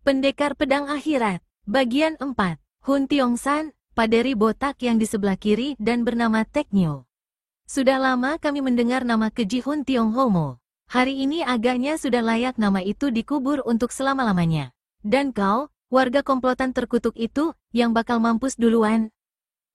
Pendekar Pedang Akhirat, Bagian 4, Hun Tiong-san, paderi botak yang di sebelah kiri dan bernama Teknyo. Sudah lama kami mendengar nama keji Hun Tiong-homo. Hari ini agaknya sudah layak nama itu dikubur untuk selama-lamanya. Dan kau, warga komplotan terkutuk itu, yang bakal mampus duluan.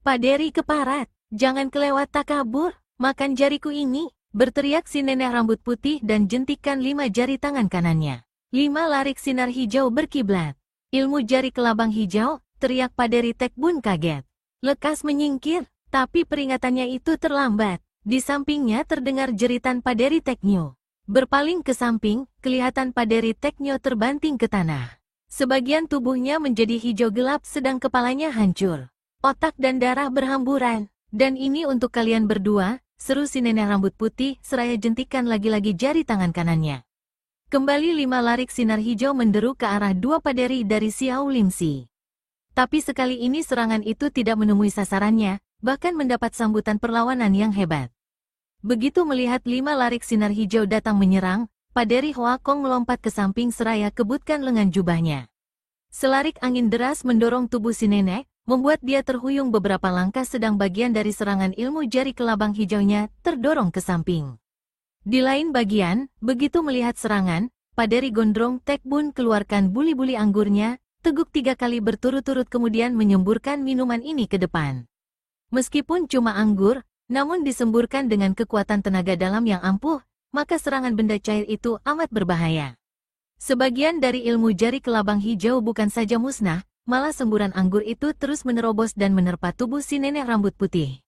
Paderi keparat, jangan kelewat takabur, makan jariku ini, berteriak si nenek rambut putih dan jentikan 5 jari tangan kanannya. 5 larik sinar hijau berkiblat. Ilmu jari kelabang hijau, teriak Paderi Tekbun kaget. Lekas menyingkir, tapi peringatannya itu terlambat. Di sampingnya terdengar jeritan Paderi Teknyo. Berpaling ke samping, kelihatan Paderi Teknyo terbanting ke tanah. Sebagian tubuhnya menjadi hijau gelap sedang kepalanya hancur. Otak dan darah berhamburan. Dan ini untuk kalian berdua, seru si nenek rambut putih seraya jentikan lagi-lagi jari tangan kanannya. Kembali 5 larik sinar hijau menderu ke arah 2 paderi dari Xiao Limsi. Tapi sekali ini serangan itu tidak menemui sasarannya, bahkan mendapat sambutan perlawanan yang hebat. Begitu melihat 5 larik sinar hijau datang menyerang, Paderi Hoa Kong melompat ke samping seraya kebutkan lengan jubahnya. Selarik angin deras mendorong tubuh si nenek, membuat dia terhuyung beberapa langkah sedang bagian dari serangan ilmu jari kelabang hijaunya terdorong ke samping. Di lain bagian, begitu melihat serangan, Paderi Gondrong Tekbun keluarkan buli-buli anggurnya, teguk 3 kali berturut-turut kemudian menyemburkan minuman ini ke depan. Meskipun cuma anggur, namun disemburkan dengan kekuatan tenaga dalam yang ampuh, maka serangan benda cair itu amat berbahaya. Sebagian dari ilmu jari kelabang hijau bukan saja musnah, malah semburan anggur itu terus menerobos dan menerpa tubuh si nenek rambut putih.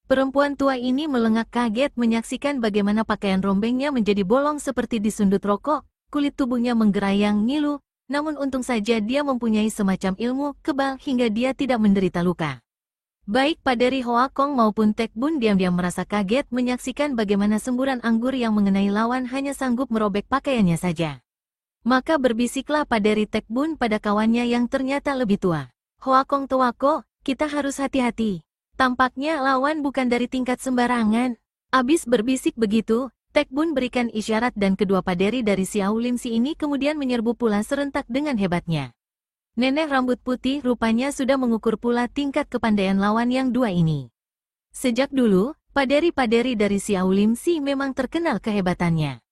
Perempuan tua ini melengak kaget menyaksikan bagaimana pakaian rombengnya menjadi bolong seperti disundut rokok, kulit tubuhnya menggerayang ngilu, namun untung saja dia mempunyai semacam ilmu kebal hingga dia tidak menderita luka. Baik Paderi Hoa Kong maupun Tekbun diam-diam merasa kaget menyaksikan bagaimana semburan anggur yang mengenai lawan hanya sanggup merobek pakaiannya saja. Maka berbisiklah Paderi Tekbun pada kawannya yang ternyata lebih tua. Hoa Kong tuako, kita harus hati-hati. Tampaknya lawan bukan dari tingkat sembarangan. Abis berbisik begitu, Tekbun berikan isyarat dan kedua paderi dari Xiao Limsi ini kemudian menyerbu pula serentak dengan hebatnya. Nenek rambut putih rupanya sudah mengukur pula tingkat kepandaian lawan yang dua ini. Sejak dulu, paderi-paderi dari Xiao Limsi memang terkenal kehebatannya.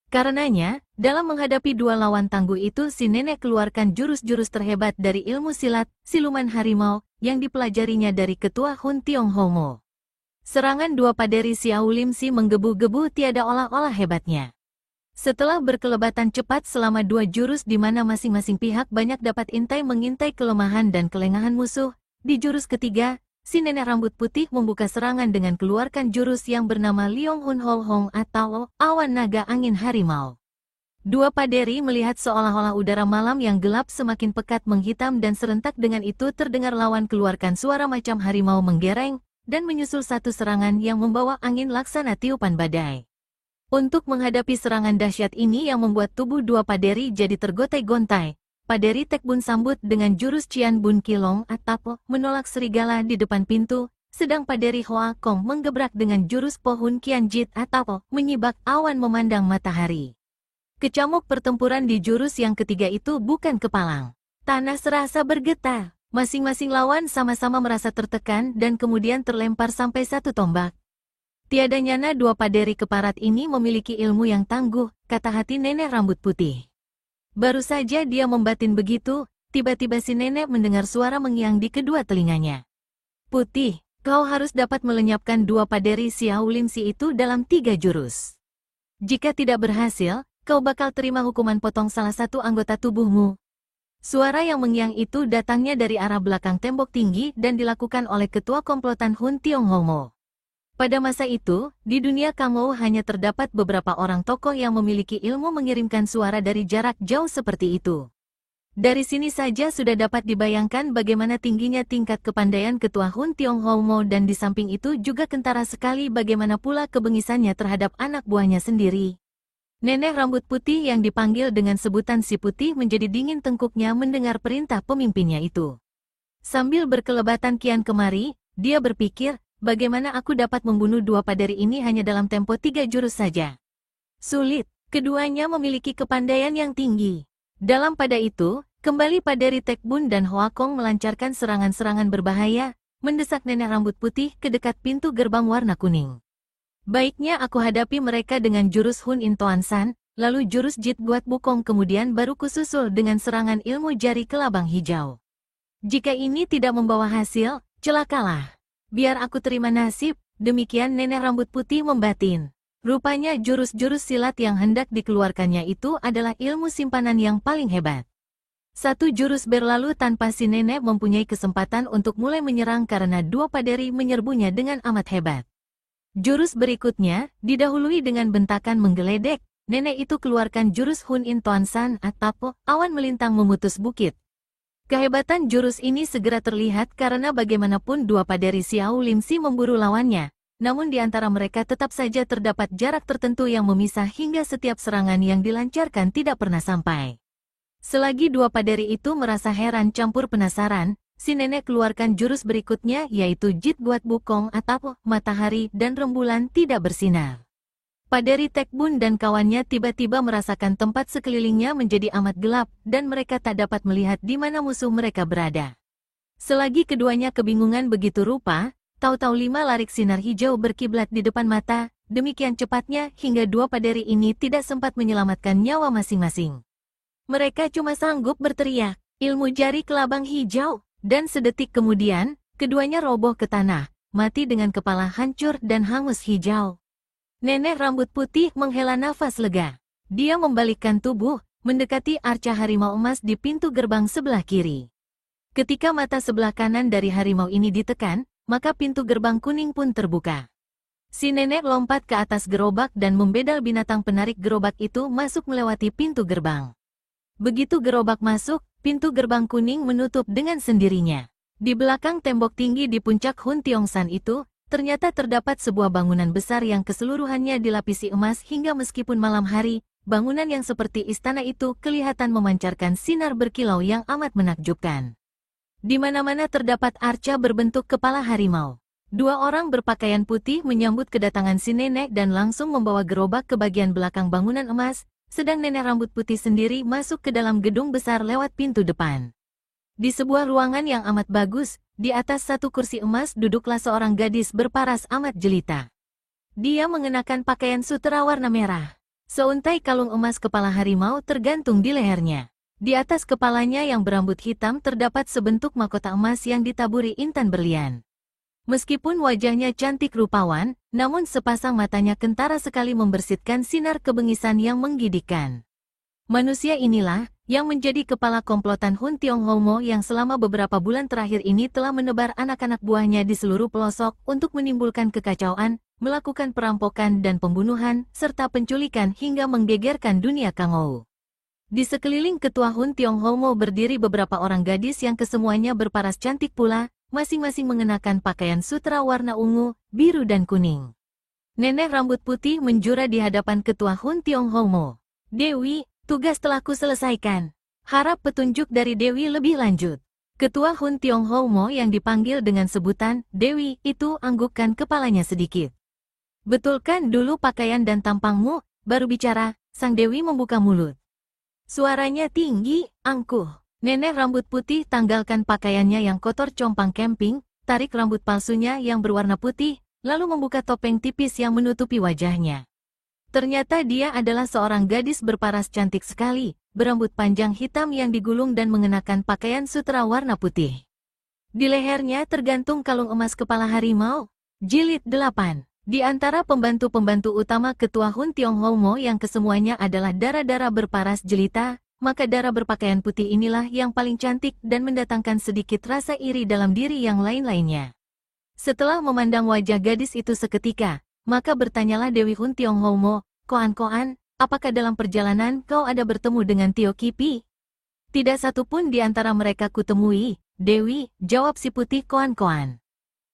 Karenanya, dalam menghadapi dua lawan tangguh itu si nenek keluarkan jurus-jurus terhebat dari ilmu silat, siluman harimau, yang dipelajarinya dari ketua Hun Tiong-homo. Serangan dua paderi Xiao Limsi menggebu-gebu tiada olah-olah hebatnya. Setelah berkelebatan cepat selama 2 jurus di mana masing-masing pihak banyak dapat mengintai kelemahan dan kelengahan musuh, di jurus ketiga, si nenek rambut putih membuka serangan dengan keluarkan jurus yang bernama Liong Hun Hol Hong atau awan naga angin harimau. Dua paderi melihat seolah-olah udara malam yang gelap semakin pekat menghitam dan serentak dengan itu terdengar lawan keluarkan suara macam harimau menggereng, dan menyusul satu serangan yang membawa angin laksana tiupan badai. Untuk menghadapi serangan dahsyat ini yang membuat tubuh dua paderi jadi tergotai-gontai, Paderi Tekbun sambut dengan jurus Cian Bun Kilong atau menolak serigala di depan pintu, sedang Paderi Hoa Kong menggebrak dengan jurus Pohun Kian Jit atau menyibak awan memandang matahari. Kecamuk pertempuran di jurus yang ketiga itu bukan kepalang. Tanah serasa bergetar. Masing-masing lawan sama-sama merasa tertekan dan kemudian terlempar sampai 1 tombak. Tiada nyana dua paderi keparat ini memiliki ilmu yang tangguh, kata hati nenek rambut putih. Baru saja dia membatin begitu, tiba-tiba si nenek mendengar suara mengiang di kedua telinganya. Putih, kau harus dapat melenyapkan dua paderi Xiao Limsi itu dalam 3 jurus. Jika tidak berhasil, kau bakal terima hukuman potong salah satu anggota tubuhmu. Suara yang mengiang itu datangnya dari arah belakang tembok tinggi dan dilakukan oleh ketua komplotan Hun Tiong-homo. Pada masa itu, di dunia Kangou hanya terdapat beberapa orang tokoh yang memiliki ilmu mengirimkan suara dari jarak jauh seperti itu. Dari sini saja sudah dapat dibayangkan bagaimana tingginya tingkat kepandaian ketua Hun Tiong-homo dan di samping itu juga kentara sekali bagaimana pula kebengisannya terhadap anak buahnya sendiri. Nenek rambut putih yang dipanggil dengan sebutan si putih menjadi dingin tengkuknya mendengar perintah pemimpinnya itu. Sambil berkelebatan kian kemari, dia berpikir, bagaimana aku dapat membunuh dua paderi ini hanya dalam tempo 3 jurus saja. Sulit, keduanya memiliki kepandaian yang tinggi. Dalam pada itu, Kembali Paderi Tekbun dan Hoakong melancarkan serangan-serangan berbahaya, mendesak nenek rambut putih ke dekat pintu gerbang warna kuning. Baiknya aku hadapi mereka dengan jurus Hun In Toan San, lalu jurus Jit Buat Bukong, kemudian baru kususul dengan serangan ilmu jari kelabang hijau. Jika ini tidak membawa hasil, celakalah. Biar aku terima nasib, demikian nenek rambut putih membatin. Rupanya jurus-jurus silat yang hendak dikeluarkannya itu adalah ilmu simpanan yang paling hebat. Satu jurus berlalu tanpa si nenek mempunyai kesempatan untuk mulai menyerang karena dua paderi menyerbunya dengan amat hebat. Jurus berikutnya, didahului dengan bentakan menggeledek, nenek itu keluarkan jurus Hun In Toan San atau awan melintang memutus bukit. Kehebatan jurus ini segera terlihat karena bagaimanapun dua paderi Xiao Limsi memburu lawannya, namun di antara mereka tetap saja terdapat jarak tertentu yang memisah hingga setiap serangan yang dilancarkan tidak pernah sampai. Selagi dua paderi itu merasa heran campur penasaran, si nenek keluarkan jurus berikutnya yaitu Jit Buat Bukong atau matahari dan rembulan tidak bersinar. Paderi Tekbun dan kawannya tiba-tiba merasakan tempat sekelilingnya menjadi amat gelap dan mereka tak dapat melihat di mana musuh mereka berada. Selagi keduanya kebingungan begitu rupa, tahu-tahu 5 larik sinar hijau berkiblat di depan mata, demikian cepatnya hingga dua paderi ini tidak sempat menyelamatkan nyawa masing-masing. Mereka cuma sanggup berteriak, ilmu jari kelabang hijau, dan sedetik kemudian, keduanya roboh ke tanah, mati dengan kepala hancur dan hangus hijau. Nenek rambut putih menghela nafas lega. Dia membalikkan tubuh, mendekati arca harimau emas di pintu gerbang sebelah kiri. Ketika mata sebelah kanan dari harimau ini ditekan, maka pintu gerbang kuning pun terbuka. Si nenek lompat ke atas gerobak dan membedal binatang penarik gerobak itu masuk melewati pintu gerbang. Begitu gerobak masuk, pintu gerbang kuning menutup dengan sendirinya. Di belakang tembok tinggi di puncak Hun Tiong San itu, ternyata terdapat sebuah bangunan besar yang keseluruhannya dilapisi emas hingga meskipun malam hari, bangunan yang seperti istana itu kelihatan memancarkan sinar berkilau yang amat menakjubkan. Di mana-mana terdapat arca berbentuk kepala harimau. Dua orang berpakaian putih menyambut kedatangan si nenek dan langsung membawa gerobak ke bagian belakang bangunan emas, sedang nenek rambut putih sendiri masuk ke dalam gedung besar lewat pintu depan. Di sebuah ruangan yang amat bagus, di atas satu kursi emas duduklah seorang gadis berparas amat jelita. Dia mengenakan pakaian sutera warna merah. Seuntai kalung emas kepala harimau tergantung di lehernya. Di atas kepalanya yang berambut hitam terdapat sebentuk mahkota emas yang ditaburi intan berlian. Meskipun wajahnya cantik rupawan, namun sepasang matanya kentara sekali membersihkan sinar kebengisan yang menggigitkan. Manusia inilah yang menjadi kepala komplotan Hun Tiong Homo yang selama beberapa bulan terakhir ini telah menebar anak-anak buahnya di seluruh pelosok untuk menimbulkan kekacauan, melakukan perampokan dan pembunuhan, serta penculikan hingga menggegerkan dunia Kangou. Di sekeliling ketua Hun Tiong Homo berdiri beberapa orang gadis yang kesemuanya berparas cantik pula, masing-masing mengenakan pakaian sutera warna ungu, biru dan kuning. Nenek rambut putih menjura di hadapan ketua Hun Tiong Homo. Dewi, tugas telah kuselesaikan. Harap petunjuk dari Dewi lebih lanjut. Ketua Hun Tiong Homo yang dipanggil dengan sebutan Dewi itu anggukkan kepalanya sedikit. Betulkan dulu pakaian dan tampangmu, baru bicara, sang Dewi membuka mulut. Suaranya tinggi, angkuh. Nenek rambut putih tanggalkan pakaiannya yang kotor compang camping, tarik rambut palsunya yang berwarna putih, lalu membuka topeng tipis yang menutupi wajahnya. Ternyata dia adalah seorang gadis berparas cantik sekali, berambut panjang hitam yang digulung dan mengenakan pakaian sutera warna putih. Di lehernya tergantung kalung emas kepala harimau. Jilid 8. Di antara pembantu-pembantu utama ketua Hun Tiong Homo yang kesemuanya adalah darah-darah berparas jelita, maka darah berpakaian putih inilah yang paling cantik dan mendatangkan sedikit rasa iri dalam diri yang lain-lainnya. Setelah memandang wajah gadis itu seketika, maka bertanyalah Dewi Hun Tiong Homo, "Koan-koan, apakah dalam perjalanan kau ada bertemu dengan Tio Kipi?" "Tidak satupun di antara mereka kutemui, Dewi," jawab si putih koan-koan.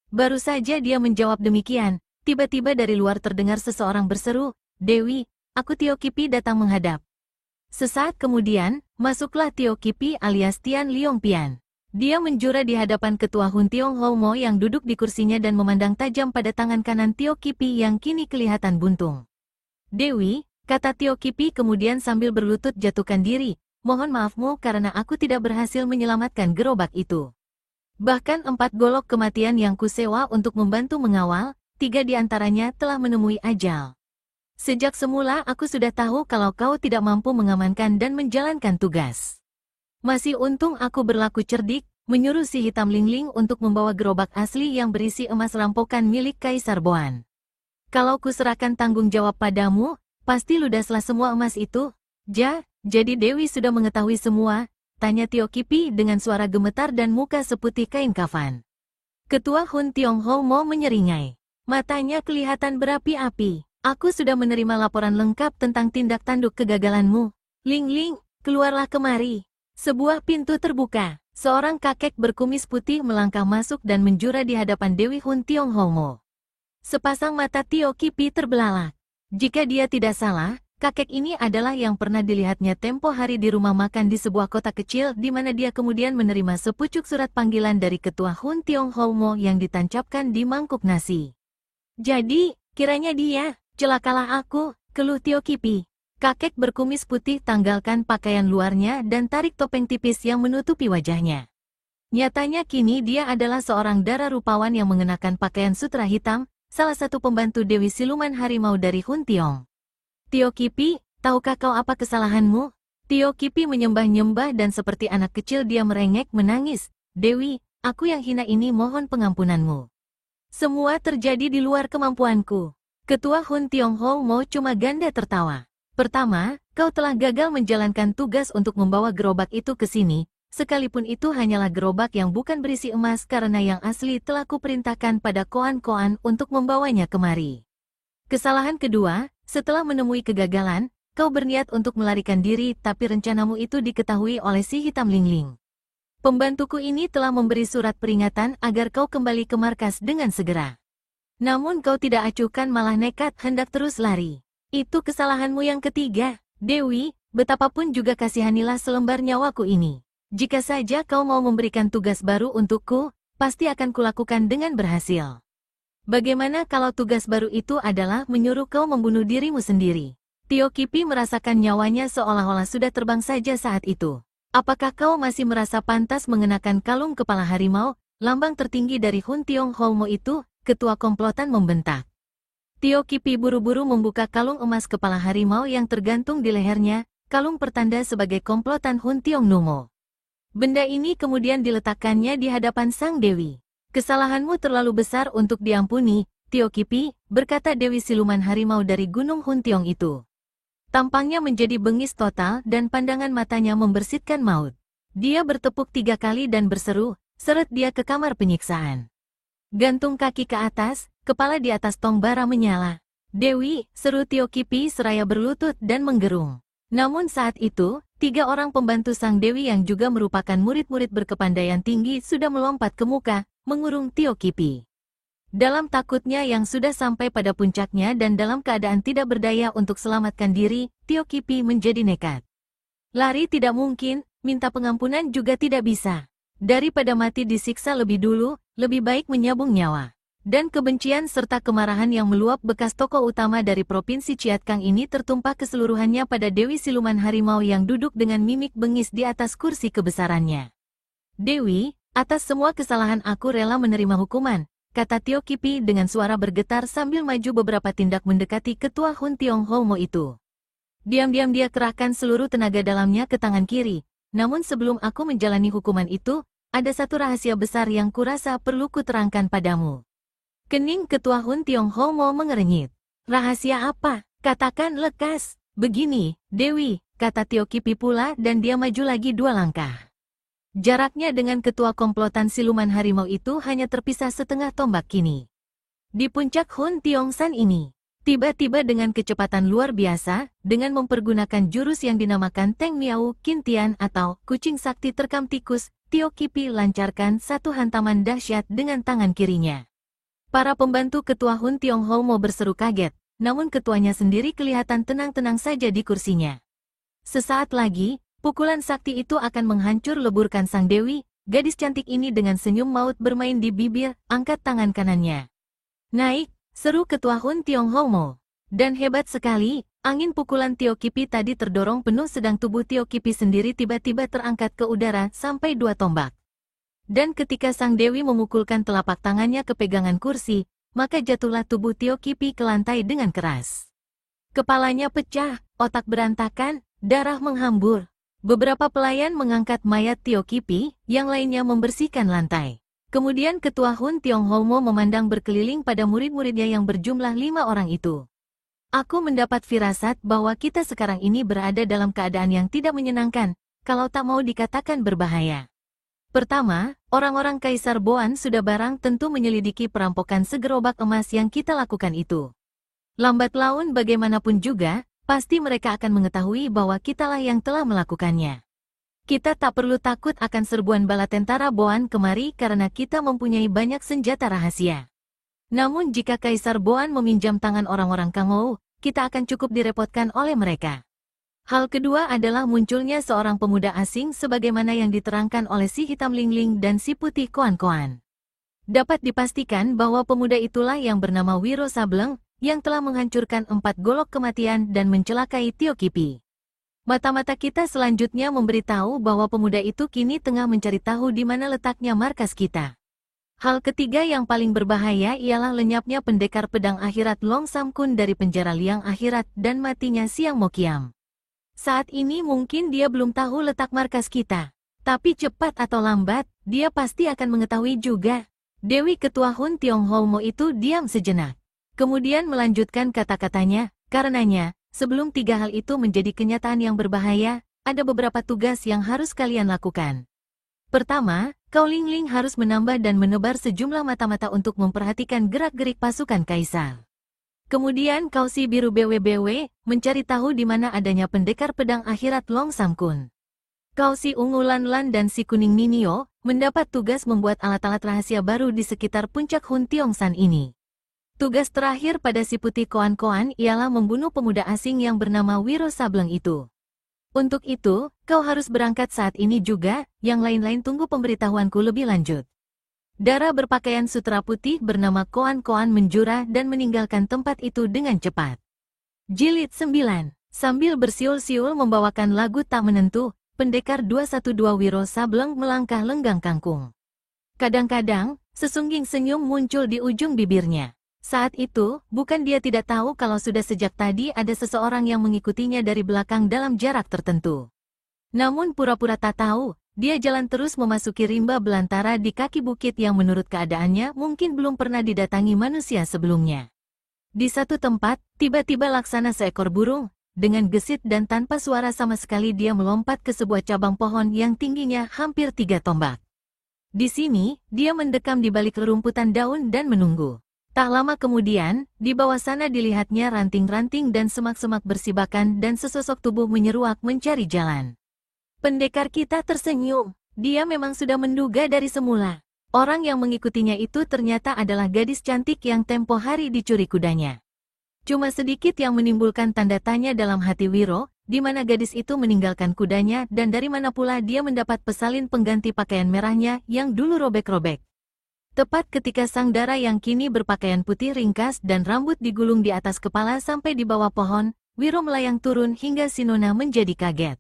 Baru saja dia menjawab demikian, tiba-tiba dari luar terdengar seseorang berseru, "Dewi, aku Tio Kipi datang menghadap." Sesaat kemudian, masuklah Tio Kipi alias Tian Liong Pian. Dia menjura di hadapan ketua Hun Tiong Homo yang duduk di kursinya dan memandang tajam pada tangan kanan Tio Kipi yang kini kelihatan buntung. "Dewi," kata Tio Kipi kemudian sambil berlutut jatuhkan diri, mohon maafmu karena aku tidak berhasil menyelamatkan gerobak itu. Bahkan 4 golok kematian yang kusewa untuk membantu mengawal, 3 di antaranya telah menemui ajal. Sejak semula aku sudah tahu kalau kau tidak mampu mengamankan dan menjalankan tugas. Masih untung aku berlaku cerdik, menyuruh si hitam lingling untuk membawa gerobak asli yang berisi emas rampokan milik Kaisar Boan. Kalau kuserahkan tanggung jawab padamu, pasti ludaslah semua emas itu. Jadi Dewi sudah mengetahui semua, tanya Tio Kipi dengan suara gemetar dan muka seputih kain kafan. Ketua Hun Tiong Homo menyeringai. Matanya kelihatan berapi-api. Aku sudah menerima laporan lengkap tentang tindak tanduk kegagalanmu. Ling Ling, keluarlah kemari. Sebuah pintu terbuka. Seorang kakek berkumis putih melangkah masuk dan menjura di hadapan Dewi Hun Tiong Homo. Sepasang mata Tio Kipi terbelalak. Jika dia tidak salah, kakek ini adalah yang pernah dilihatnya tempo hari di rumah makan di sebuah kota kecil di mana dia kemudian menerima sepucuk surat panggilan dari Ketua Hun Tiong Homo yang ditancapkan di mangkuk nasi. Jadi, kiranya dia, celakalah aku, keluh Tio Kipi. Kakek berkumis putih tanggalkan pakaian luarnya dan tarik topeng tipis yang menutupi wajahnya. Nyatanya kini dia adalah seorang dara rupawan yang mengenakan pakaian sutra hitam, salah satu pembantu Dewi Siluman Harimau dari Hun Tiong. Tio Kipi, tahukah kau apa kesalahanmu? Tio Kipi menyembah-nyembah dan seperti anak kecil dia merengek menangis. Dewi, aku yang hina ini mohon pengampunanmu. Semua terjadi di luar kemampuanku. Ketua Hun Tiong Homo cuma ganda tertawa. Pertama, kau telah gagal menjalankan tugas untuk membawa gerobak itu ke sini, sekalipun itu hanyalah gerobak yang bukan berisi emas karena yang asli telah kuperintahkan pada Koan-Koan untuk membawanya kemari. Kesalahan kedua, setelah menemui kegagalan, kau berniat untuk melarikan diri tapi rencanamu itu diketahui oleh si hitam lingling. Pembantuku ini telah memberi surat peringatan agar kau kembali ke markas dengan segera. Namun kau tidak acuhkan malah nekat hendak terus lari. Itu kesalahanmu yang ketiga, Dewi, betapapun juga kasihanilah selembar nyawaku ini. Jika saja kau mau memberikan tugas baru untukku, pasti akan kulakukan dengan berhasil. Bagaimana kalau tugas baru itu adalah menyuruh kau membunuh dirimu sendiri? Tio Kipi merasakan nyawanya seolah-olah sudah terbang saja saat itu. Apakah kau masih merasa pantas mengenakan kalung kepala harimau, lambang tertinggi dari Hun Tiong Homo itu? Ketua komplotan membentak. Tio Kipi buru-buru membuka kalung emas kepala harimau yang tergantung di lehernya, kalung pertanda sebagai komplotan Hun Tiong Numo. Benda ini kemudian diletakkannya di hadapan sang dewi. Kesalahanmu terlalu besar untuk diampuni, Tio Kipi, berkata Dewi Siluman Harimau dari Gunung Hun Tiong itu. Tampangnya menjadi bengis total dan pandangan matanya membersitkan maut. Dia bertepuk 3 kali dan berseru, seret dia ke kamar penyiksaan. Gantung kaki ke atas, kepala di atas tong bara menyala. Dewi, seru Tio Kipi seraya berlutut dan menggerung. Namun saat itu, 3 orang pembantu sang dewi yang juga merupakan murid-murid berkepandaian tinggi sudah melompat ke muka, mengurung Tio Kipi. Dalam takutnya yang sudah sampai pada puncaknya dan dalam keadaan tidak berdaya untuk selamatkan diri, Tio Kipi menjadi nekat. Lari tidak mungkin, minta pengampunan juga tidak bisa. Daripada mati disiksa lebih dulu, lebih baik menyabung nyawa. Dan kebencian serta kemarahan yang meluap bekas tokoh utama dari Provinsi Ciatkang ini tertumpah keseluruhannya pada Dewi Siluman Harimau yang duduk dengan mimik bengis di atas kursi kebesarannya. Dewi, atas semua kesalahan aku rela menerima hukuman, kata Tio Kipi dengan suara bergetar sambil maju beberapa tindak mendekati Ketua Hun Tiong Homo itu. Diam-diam dia kerahkan seluruh tenaga dalamnya ke tangan kiri. Namun sebelum aku menjalani hukuman itu, ada satu rahasia besar yang kurasa perlu kuterangkan padamu. Kening Ketua Hun Tiong Homo mengerenyit. Rahasia apa? Katakan lekas. Begini, Dewi, kata Tio Kipi pula dan dia maju lagi 2 langkah. Jaraknya dengan ketua komplotan Siluman Harimau itu hanya terpisah setengah tombak kini. Di puncak Hun Tiong San ini, tiba-tiba dengan kecepatan luar biasa, dengan mempergunakan jurus yang dinamakan Teng Miao Kintian atau kucing sakti terkam tikus, Tio Kipi lancarkan satu hantaman dahsyat dengan tangan kirinya. Para pembantu ketua Hun Tiong Homo berseru kaget, namun ketuanya sendiri kelihatan tenang-tenang saja di kursinya. Sesaat lagi, pukulan sakti itu akan menghancur leburkan sang dewi, gadis cantik ini dengan senyum maut bermain di bibir, angkat tangan kanannya. Naik, seru ketua Hun Tiong Homo. Dan hebat sekali, Angin pukulan Tio Kipi tadi terdorong penuh sedang tubuh Tio Kipi sendiri tiba-tiba terangkat ke udara sampai 2 tombak. Dan ketika sang dewi memukulkan telapak tangannya ke pegangan kursi, maka jatuhlah tubuh Tio Kipi ke lantai dengan keras. Kepalanya pecah, otak berantakan, darah menghambur. Beberapa pelayan mengangkat mayat Tio Kipi, yang lainnya membersihkan lantai. Kemudian Ketua Hun Tionghomo memandang berkeliling pada murid-muridnya yang berjumlah 5 orang itu. Aku mendapat firasat bahwa kita sekarang ini berada dalam keadaan yang tidak menyenangkan, kalau tak mau dikatakan berbahaya. Pertama, orang-orang Kaisar Boan sudah barang tentu menyelidiki perampokan segerobak emas yang kita lakukan itu. Lambat laun bagaimanapun juga, pasti mereka akan mengetahui bahwa kitalah yang telah melakukannya. Kita tak perlu takut akan serbuan bala tentara Boan kemari karena kita mempunyai banyak senjata rahasia. Namun jika Kaisar Boan meminjam tangan orang-orang Kangou, kita akan cukup direpotkan oleh mereka. Hal kedua adalah munculnya seorang pemuda asing sebagaimana yang diterangkan oleh si hitam Lingling dan si putih Koan-Koan. Dapat dipastikan bahwa pemuda itulah yang bernama Wiro Sableng, yang telah menghancurkan 4 golok kematian dan mencelakai Tio Kipi. Mata-mata kita selanjutnya memberitahu bahwa pemuda itu kini tengah mencari tahu di mana letaknya markas kita. Hal ketiga yang paling berbahaya ialah lenyapnya pendekar pedang akhirat Long Sam Kun dari penjara liang akhirat dan matinya Siang Mo Kiam. Saat ini mungkin dia belum tahu letak markas kita. Tapi cepat atau lambat, dia pasti akan mengetahui juga. Dewi Ketua Hun Tionghomo itu diam sejenak. Kemudian melanjutkan kata-katanya, karenanya, sebelum 3 hal itu menjadi kenyataan yang berbahaya, ada beberapa tugas yang harus kalian lakukan. Pertama, Kau Lingling harus menambah dan menebar sejumlah mata-mata untuk memperhatikan gerak-gerik pasukan Kaisar. Kemudian Kau Si Biru BWBW, mencari tahu di mana adanya pendekar pedang akhirat Long Sam Kun. Kau Si Ungu Lan Lan dan si Kuning Ninio, mendapat tugas membuat alat-alat rahasia baru di sekitar puncak Hun Tiongsan ini. Tugas terakhir pada si putih Koan-Koan ialah membunuh pemuda asing yang bernama Wiro Sableng itu. Untuk itu, kau harus berangkat saat ini juga, yang lain-lain tunggu pemberitahuanku lebih lanjut. Dara berpakaian sutra putih bernama Koan-Koan menjura dan meninggalkan tempat itu dengan cepat. Jilid 9. Sambil bersiul-siul membawakan lagu tak menentu, pendekar 212 Wiro Sableng melangkah lenggang kangkung. Kadang-kadang, sesungging senyum muncul di ujung bibirnya. Saat itu, bukan dia tidak tahu kalau sudah sejak tadi ada seseorang yang mengikutinya dari belakang dalam jarak tertentu. Namun pura-pura tak tahu, dia jalan terus memasuki rimba belantara di kaki bukit yang menurut keadaannya mungkin belum pernah didatangi manusia sebelumnya. Di satu tempat, tiba-tiba laksana seekor burung, dengan gesit dan tanpa suara sama sekali dia melompat ke sebuah cabang pohon yang tingginya hampir 3 tombak. Di sini, dia mendekam di balik rerumputan daun dan menunggu. Tak lama kemudian, di bawah sana dilihatnya ranting-ranting dan semak-semak bersibakan dan sesosok tubuh menyeruak mencari jalan. Pendekar kita tersenyum, dia memang sudah menduga dari semula. Orang yang mengikutinya itu ternyata adalah gadis cantik yang tempo hari dicuri kudanya. Cuma sedikit yang menimbulkan tanda tanya dalam hati Wiro, di mana gadis itu meninggalkan kudanya dan dari mana pula dia mendapat pesalin pengganti pakaian merahnya yang dulu robek-robek. Tepat ketika sang Dara yang kini berpakaian putih ringkas dan rambut digulung di atas kepala sampai di bawah pohon, Wiro melayang turun hingga si Nona menjadi kaget.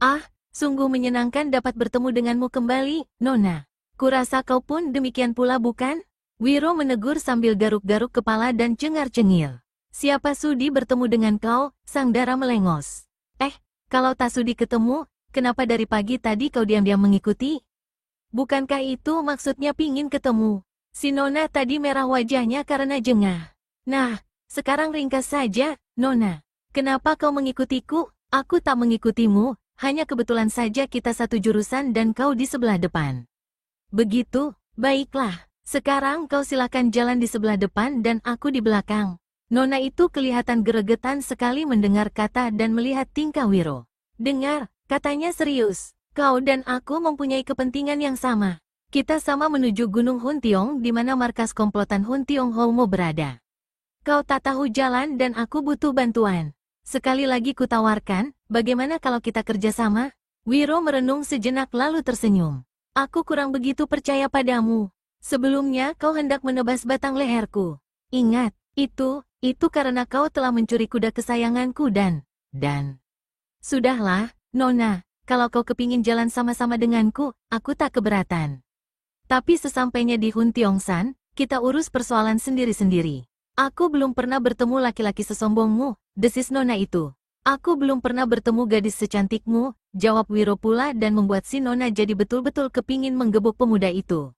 Ah, sungguh menyenangkan dapat bertemu denganmu kembali, Nona. Kurasa kau pun demikian pula bukan? Wiro menegur sambil garuk-garuk kepala dan cengar-cengir. Siapa sudi bertemu dengan kau, sang Dara melengos. Kalau tak sudi ketemu, kenapa dari pagi tadi kau diam-diam mengikuti? Bukankah itu maksudnya pingin ketemu? Si Nona tadi merah wajahnya karena jengah. Nah, sekarang ringkas saja, Nona. Kenapa kau mengikutiku? Aku tak mengikutimu, hanya kebetulan saja kita satu jurusan dan kau di sebelah depan. Begitu, baiklah. Sekarang kau silakan jalan di sebelah depan dan aku di belakang. Nona itu kelihatan gregetan sekali mendengar kata dan melihat tingkah Wiro. Dengar, katanya serius. Kau dan aku mempunyai kepentingan yang sama. Kita sama menuju Gunung Hun Tiong di mana markas komplotan Hun Tionghomo berada. Kau tak tahu jalan dan aku butuh bantuan. Sekali lagi kutawarkan, bagaimana kalau kita kerjasama? Wiro merenung sejenak lalu tersenyum. Aku kurang begitu percaya padamu. Sebelumnya kau hendak menebas batang leherku. Ingat, Itu karena kau telah mencuri kuda kesayanganku dan... Sudahlah, Nona, kalau kau kepingin jalan sama-sama denganku, aku tak keberatan. Tapi sesampainya di Huntiongsan, kita urus persoalan sendiri-sendiri. Aku belum pernah bertemu laki-laki sesombongmu, desis Nona itu. Aku belum pernah bertemu gadis secantikmu, jawab Wiro pula dan membuat si Nona jadi betul-betul kepingin menggebuk pemuda itu.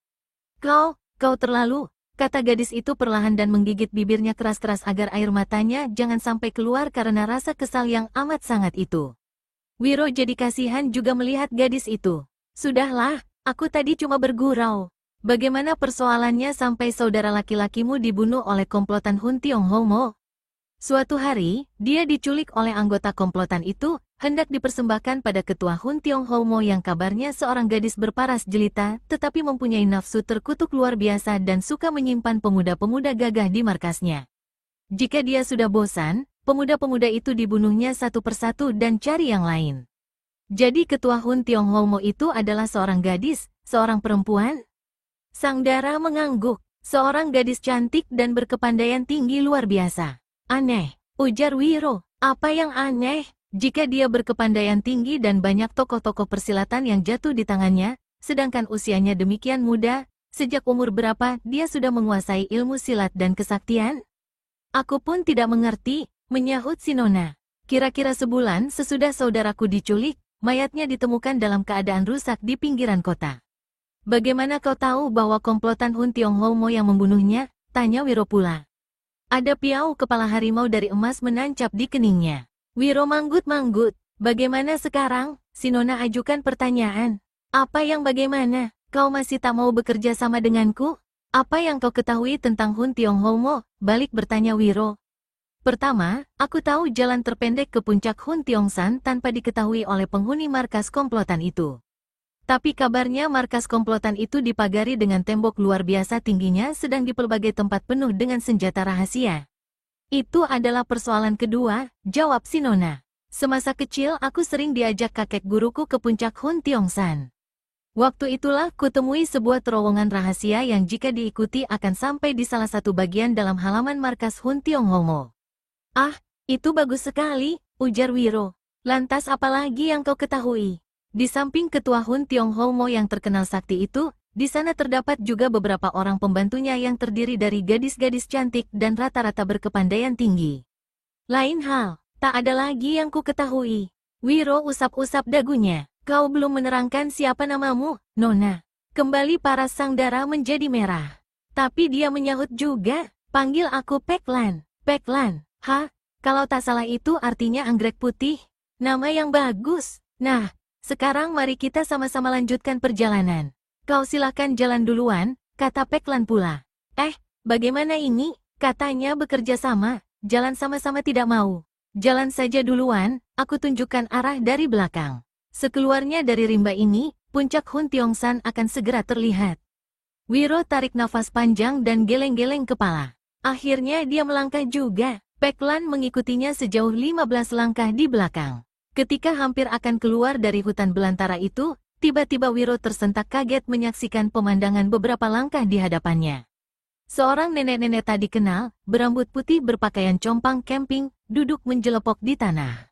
Kau terlalu, kata gadis itu perlahan dan menggigit bibirnya keras-keras agar air matanya jangan sampai keluar karena rasa kesal yang amat sangat itu. Wiro jadi kasihan juga melihat gadis itu. Sudahlah, aku tadi cuma bergurau. Bagaimana persoalannya sampai saudara laki-lakimu dibunuh oleh komplotan Huntiong Homo? Suatu hari, dia diculik oleh anggota komplotan itu, hendak dipersembahkan pada ketua Huntiong Homo yang kabarnya seorang gadis berparas jelita, tetapi mempunyai nafsu terkutuk luar biasa dan suka menyimpan pemuda-pemuda gagah di markasnya. Jika dia sudah bosan, pemuda-pemuda itu dibunuhnya satu persatu dan cari yang lain. Jadi ketua Huntiong Homo itu adalah seorang gadis, seorang perempuan? Sang Dara mengangguk, seorang gadis cantik dan berkepandaian tinggi luar biasa. Aneh, ujar Wiro. Apa yang aneh? Jika dia berkepandaian tinggi dan banyak tokoh-tokoh persilatan yang jatuh di tangannya, sedangkan usianya demikian muda, sejak umur berapa dia sudah menguasai ilmu silat dan kesaktian? Aku pun tidak mengerti, menyahut si Nona. Kira-kira sebulan sesudah saudaraku diculik, mayatnya ditemukan dalam keadaan rusak di pinggiran kota. Bagaimana kau tahu bahwa komplotan Huntiong Homo yang membunuhnya? Tanya Wiro pula. Ada piau kepala harimau dari emas menancap di keningnya. Wiro manggut-manggut. Bagaimana sekarang? Si Nona ajukan pertanyaan. Apa yang bagaimana? Kau masih tak mau bekerja sama denganku? Apa yang kau ketahui tentang Huntiong Homo? Balik bertanya Wiro. Pertama, aku tahu jalan terpendek ke puncak Huntiongsan tanpa diketahui oleh penghuni markas komplotan itu. Tapi kabarnya markas komplotan itu dipagari dengan tembok luar biasa tingginya sedang di pelbagai tempat penuh dengan senjata rahasia. Itu adalah persoalan kedua, jawab si Nona. Semasa kecil aku sering diajak kakek guruku ke puncak Huntiongsan. Waktu itulah kutemui sebuah terowongan rahasia yang jika diikuti akan sampai di salah satu bagian dalam halaman markas Huntiong Homo. Ah, itu bagus sekali, ujar Wiro. Lantas apa lagi yang kau ketahui? Di samping ketua Huntiong Homo yang terkenal sakti itu, di sana terdapat juga beberapa orang pembantunya yang terdiri dari gadis-gadis cantik dan rata-rata berkepandaian tinggi. Lain hal, tak ada lagi yang ku ketahui. Wiro usap-usap dagunya. Kau belum menerangkan siapa namamu, Nona. Kembali paras Sang Dara menjadi merah. Tapi dia menyahut juga, panggil aku Peklan. Peklan, kalau tak salah itu artinya anggrek putih. Nama yang bagus. Nah, sekarang mari kita sama-sama lanjutkan perjalanan. Kau silakan jalan duluan, kata Peklan pula. Bagaimana ini? Katanya bekerja sama, jalan sama-sama tidak mau. Jalan saja duluan, aku tunjukkan arah dari belakang. Sekeluarnya dari rimba ini, puncak Huntiongsan akan segera terlihat. Wiro tarik nafas panjang dan geleng-geleng kepala. Akhirnya dia melangkah juga. Peklan mengikutinya sejauh 15 langkah di belakang. Ketika hampir akan keluar dari hutan belantara itu, tiba-tiba Wiro tersentak kaget menyaksikan pemandangan beberapa langkah di hadapannya. Seorang nenek-nenek tadi kenal, berambut putih berpakaian compang camping, duduk menjelepok di tanah.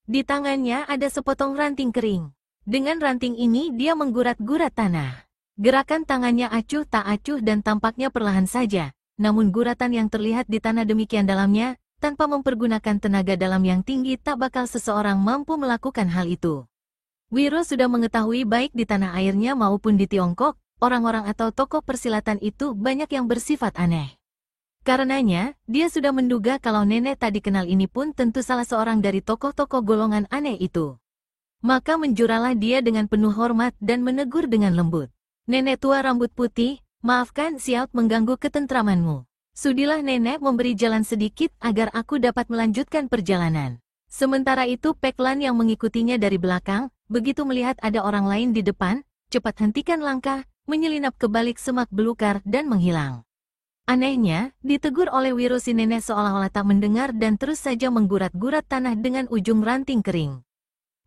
Di tangannya ada sepotong ranting kering. Dengan ranting ini dia menggurat-gurat tanah. Gerakan tangannya acuh tak acuh dan tampaknya perlahan saja, namun guratan yang terlihat di tanah demikian dalamnya, tanpa mempergunakan tenaga dalam yang tinggi tak bakal seseorang mampu melakukan hal itu. Wiro sudah mengetahui baik di tanah airnya maupun di Tiongkok, orang-orang atau tokoh persilatan itu banyak yang bersifat aneh. Karenanya, dia sudah menduga kalau nenek tak dikenal ini pun tentu salah seorang dari tokoh-tokoh golongan aneh itu. Maka menjuralah dia dengan penuh hormat dan menegur dengan lembut. Nenek tua rambut putih, maafkan Xiao mengganggu ketentramanmu. Sudilah nenek memberi jalan sedikit agar aku dapat melanjutkan perjalanan. Sementara itu Peklan yang mengikutinya dari belakang, begitu melihat ada orang lain di depan, cepat hentikan langkah, menyelinap ke balik semak belukar dan menghilang. Anehnya, ditegur oleh Wiro si nenek seolah-olah tak mendengar dan terus saja menggurat-gurat tanah dengan ujung ranting kering.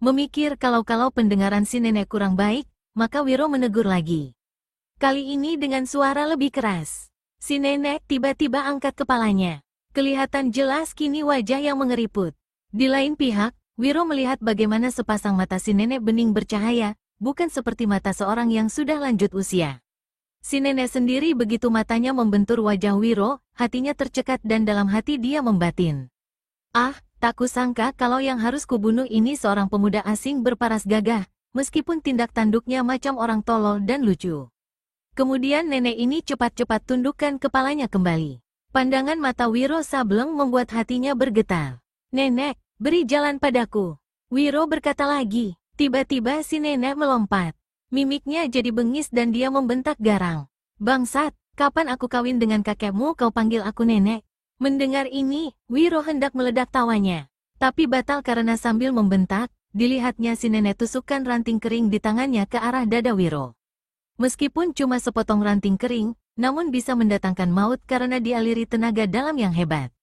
Memikir kalau-kalau pendengaran si nenek kurang baik, maka Wiro menegur lagi. Kali ini dengan suara lebih keras. Si nenek tiba-tiba angkat kepalanya. Kelihatan jelas kini wajah yang mengeriput. Di lain pihak, Wiro melihat bagaimana sepasang mata si nenek bening bercahaya, bukan seperti mata seorang yang sudah lanjut usia. Si nenek sendiri begitu matanya membentur wajah Wiro, hatinya tercekat dan dalam hati dia membatin. Ah, tak kusangka kalau yang harus kubunuh ini seorang pemuda asing berparas gagah, meskipun tindak tanduknya macam orang tolol dan lucu. Kemudian nenek ini cepat-cepat tundukkan kepalanya kembali. Pandangan mata Wiro sableng membuat hatinya bergetar. Nenek, beri jalan padaku. Wiro berkata lagi. Tiba-tiba si nenek melompat. Mimiknya jadi bengis dan dia membentak garang. Bangsat, kapan aku kawin dengan kakekmu kau panggil aku nenek? Mendengar ini, Wiro hendak meledak tawanya. Tapi batal karena sambil membentak, dilihatnya si nenek tusukkan ranting kering di tangannya ke arah dada Wiro. Meskipun cuma sepotong ranting kering, namun bisa mendatangkan maut karena dialiri tenaga dalam yang hebat.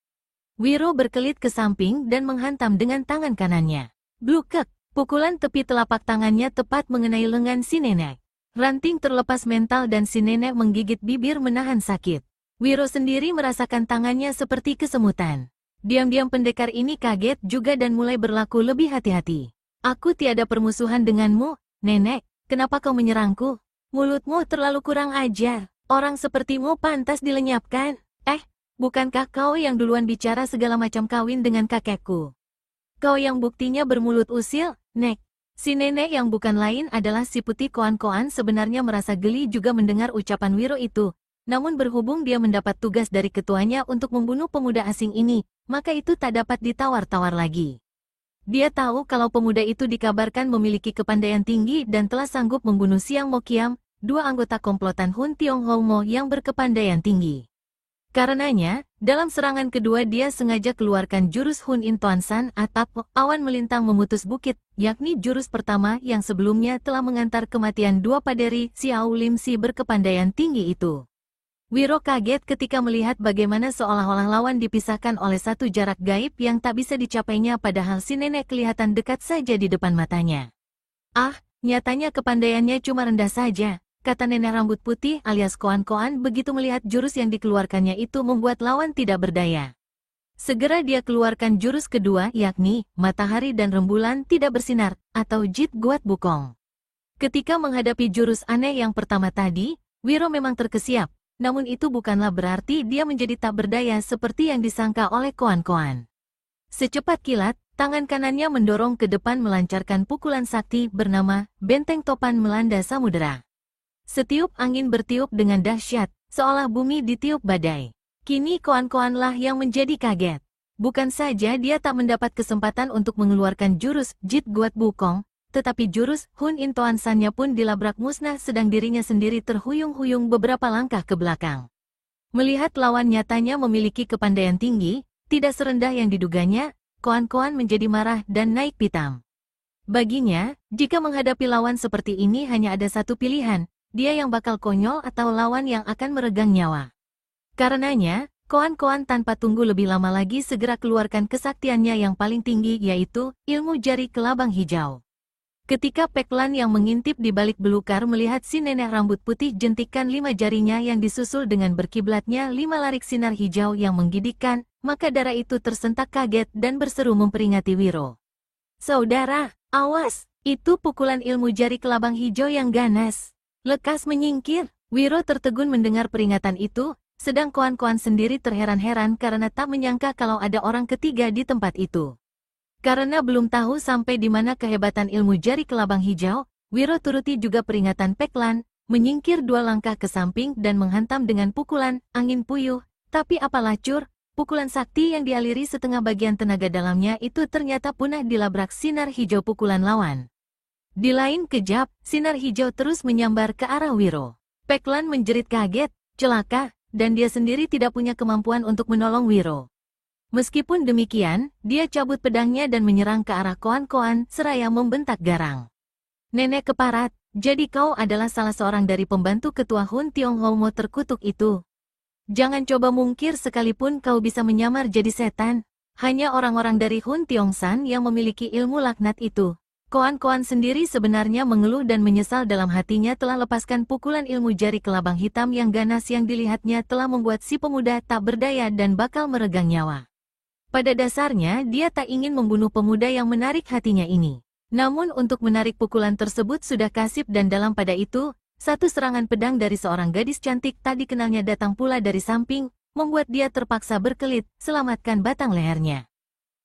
Wiro berkelit ke samping dan menghantam dengan tangan kanannya. Blukek, pukulan tepi telapak tangannya tepat mengenai lengan si nenek. Ranting terlepas mental dan si nenek menggigit bibir menahan sakit. Wiro sendiri merasakan tangannya seperti kesemutan. Diam-diam pendekar ini kaget juga dan mulai berlaku lebih hati-hati. Aku tiada permusuhan denganmu, nenek, kenapa kau menyerangku? Mulutmu terlalu kurang ajar. Orang sepertimu pantas dilenyapkan. Bukankah kau yang duluan bicara segala macam kawin dengan kakekku? Kau yang buktinya bermulut usil, Nek. Si nenek yang bukan lain adalah si putih Koan-Koan sebenarnya merasa geli juga mendengar ucapan Wiro itu. Namun berhubung dia mendapat tugas dari ketuanya untuk membunuh pemuda asing ini, maka itu tak dapat ditawar-tawar lagi. Dia tahu kalau pemuda itu dikabarkan memiliki kepandaian tinggi dan telah sanggup membunuh Siang Mo Kiam, dua anggota komplotan Hun Tionghomo yang berkepandaian tinggi. Karenanya, dalam serangan kedua dia sengaja keluarkan jurus Hun In Toan San atau awan melintang memutus bukit, yakni jurus pertama yang sebelumnya telah mengantar kematian dua paderi Xiao Lim Si berkepandaian tinggi itu. Wiro kaget ketika melihat bagaimana seolah-olah lawan dipisahkan oleh satu jarak gaib yang tak bisa dicapainya padahal si nenek kelihatan dekat saja di depan matanya. Nyatanya kepandaiannya cuma rendah saja. Kata nenek rambut putih alias Koan-Koan begitu melihat jurus yang dikeluarkannya itu membuat lawan tidak berdaya. Segera dia keluarkan jurus kedua yakni matahari dan rembulan tidak bersinar atau Jit Guat Bukong. Ketika menghadapi jurus aneh yang pertama tadi, Wiro memang terkesiap, namun itu bukanlah berarti dia menjadi tak berdaya seperti yang disangka oleh Koan-Koan. Secepat kilat, tangan kanannya mendorong ke depan melancarkan pukulan sakti bernama Benteng Topan Melanda Samudera. Setiup angin bertiup dengan dahsyat, seolah bumi ditiup badai. Kini Koan-Koanlah yang menjadi kaget. Bukan saja dia tak mendapat kesempatan untuk mengeluarkan jurus Jit Guat Bukong, tetapi jurus Hun In Toan San-nya pun dilabrak musnah sedang dirinya sendiri terhuyung-huyung beberapa langkah ke belakang. Melihat lawan nyatanya memiliki kepandaian tinggi, tidak serendah yang diduganya, Koan-Koan menjadi marah dan naik pitam. Baginya, jika menghadapi lawan seperti ini hanya ada satu pilihan, dia yang bakal konyol atau lawan yang akan meregang nyawa. Karenanya, Koan-Koan tanpa tunggu lebih lama lagi segera keluarkan kesaktiannya yang paling tinggi yaitu ilmu jari kelabang hijau. Ketika Peklan yang mengintip di balik belukar melihat si nenek rambut putih jentikkan 5 jarinya yang disusul dengan berkiblatnya 5 larik sinar hijau yang menggigitkan, maka darah itu tersentak kaget dan berseru memperingati Wiro. Saudara, awas, itu pukulan ilmu jari kelabang hijau yang ganas. Lekas menyingkir, Wiro tertegun mendengar peringatan itu, sedang Koan-Koan sendiri terheran-heran karena tak menyangka kalau ada orang ketiga di tempat itu. Karena belum tahu sampai di mana kehebatan ilmu jari kelabang hijau, Wiro turuti juga peringatan Peklan, menyingkir 2 langkah ke samping dan menghantam dengan pukulan angin puyuh, tapi apalah cur, pukulan sakti yang dialiri setengah bagian tenaga dalamnya itu ternyata punah dilabrak sinar hijau pukulan lawan. Di lain kejap, sinar hijau terus menyambar ke arah Wiro. Peklan menjerit kaget, celaka, dan dia sendiri tidak punya kemampuan untuk menolong Wiro. Meskipun demikian, dia cabut pedangnya dan menyerang ke arah Koan-Koan seraya membentak garang. Nenek keparat, jadi kau adalah salah seorang dari pembantu ketua Hun Tionghomo terkutuk itu. Jangan coba mungkir sekalipun kau bisa menyamar jadi setan. Hanya orang-orang dari Hun Tiongsan yang memiliki ilmu laknat itu. Koan-Koan sendiri sebenarnya mengeluh dan menyesal dalam hatinya telah lepaskan pukulan ilmu jari kelabang hitam yang ganas yang dilihatnya telah membuat si pemuda tak berdaya dan bakal meregang nyawa. Pada dasarnya dia tak ingin membunuh pemuda yang menarik hatinya ini. Namun untuk menarik pukulan tersebut sudah kasib dan dalam pada itu, satu serangan pedang dari seorang gadis cantik tak dikenalnya datang pula dari samping, membuat dia terpaksa berkelit, selamatkan batang lehernya.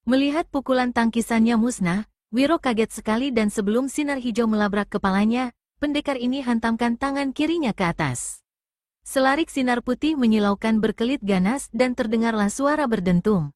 Melihat pukulan tangkisannya musnah, Wiro kaget sekali dan sebelum sinar hijau melabrak kepalanya, pendekar ini hantamkan tangan kirinya ke atas. Selarik sinar putih menyilaukan berkelit ganas dan terdengarlah suara berdentum.